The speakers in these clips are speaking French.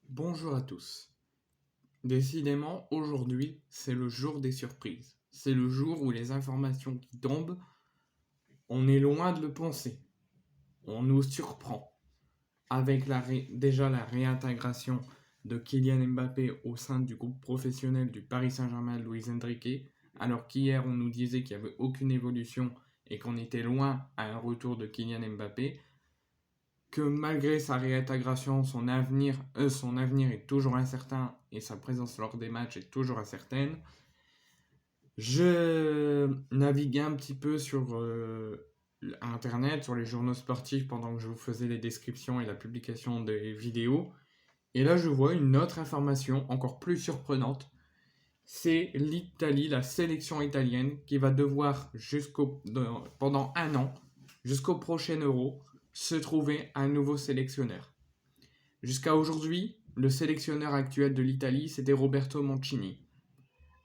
Bonjour à tous. Décidément, aujourd'hui, c'est le jour des surprises. C'est le jour où les informations qui tombent, on est loin de le penser. On nous surprend. Avec déjà la réintégration de Kylian Mbappé au sein du groupe professionnel du Paris Saint-Germain Luis Enrique, alors qu'hier on nous disait qu'il n'y avait aucune évolution et qu'on était loin à un retour de Kylian Mbappé, que malgré sa réintégration, son avenir est toujours incertain et sa présence lors des matchs est toujours incertaine. Je naviguais un petit peu sur Internet, sur les journaux sportifs pendant que je vous faisais les descriptions et la publication des vidéos. Et là, je vois une autre information encore plus surprenante. C'est l'Italie, la sélection italienne, qui va devoir, pendant un an, jusqu'au prochain Euro, se trouver un nouveau sélectionneur. Jusqu'à aujourd'hui, le sélectionneur actuel de l'Italie, c'était Roberto Mancini.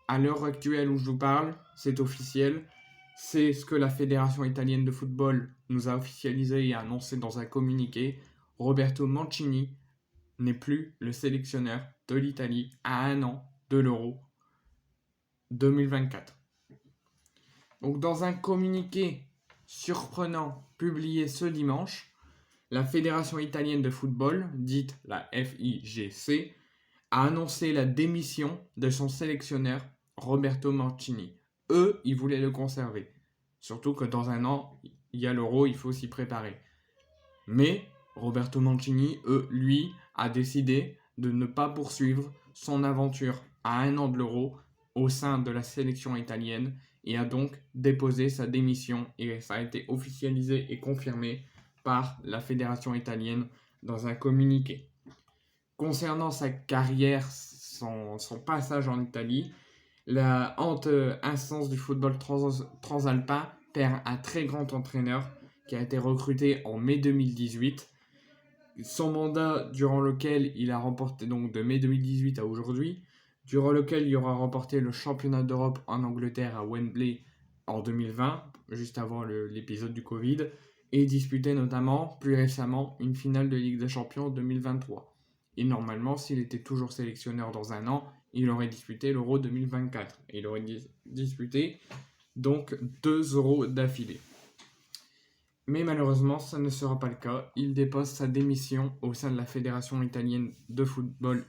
À l'heure actuelle où je vous parle, c'est officiel. C'est ce que la Fédération italienne de football nous a officialisé et annoncé dans un communiqué. Roberto Mancini n'est plus le sélectionneur de l'Italie à un an de l'Euro 2024. Donc dans un communiqué surprenant publié ce dimanche, la Fédération italienne de football, dite la FIGC, a annoncé la démission de son sélectionneur Roberto Mancini. Eux, ils voulaient le conserver. Surtout que dans un an, il y a l'Euro, il faut s'y préparer. Mais Roberto Mancini, lui, a décidé de ne pas poursuivre son aventure à un an de l'Euro au sein de la sélection italienne et a donc déposé sa démission et ça a été officialisé et confirmé par la fédération italienne dans un communiqué. Concernant sa carrière, son passage en Italie, la haute instance du football transalpin perd un très grand entraîneur qui a été recruté en mai 2018. Son mandat durant lequel il a remporté, donc de mai 2018 à aujourd'hui, durant lequel il aura remporté le championnat d'Europe en Angleterre à Wembley en 2020, juste avant l'épisode du Covid, et disputé notamment, plus récemment, une finale de Ligue des Champions en 2023. Et normalement, s'il était toujours sélectionneur dans un an, il aurait disputé l'Euro 2024. Et il aurait disputé donc 2 euros d'affilée. Mais malheureusement, ça ne sera pas le cas. Il dépose sa démission au sein de la Fédération italienne de football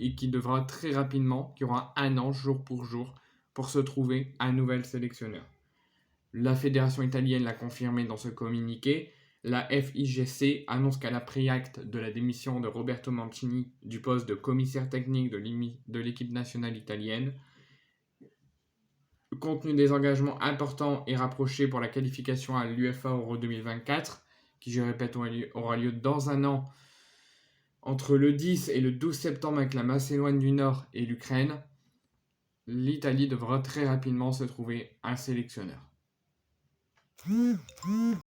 et qui devra très rapidement, qui aura un an jour pour se trouver un nouvel sélectionneur. La fédération italienne l'a confirmé dans ce communiqué. La FIGC annonce qu'elle a pris acte de la démission de Roberto Mancini du poste de commissaire technique de l'équipe nationale italienne. Compte tenu des engagements importants et rapprochés pour la qualification à l'UEFA Euro 2024, qui je répète aura lieu dans un an, entre le 10 et le 12 septembre avec la Macédoine du Nord et l'Ukraine, l'Italie devra très rapidement se trouver un sélectionneur.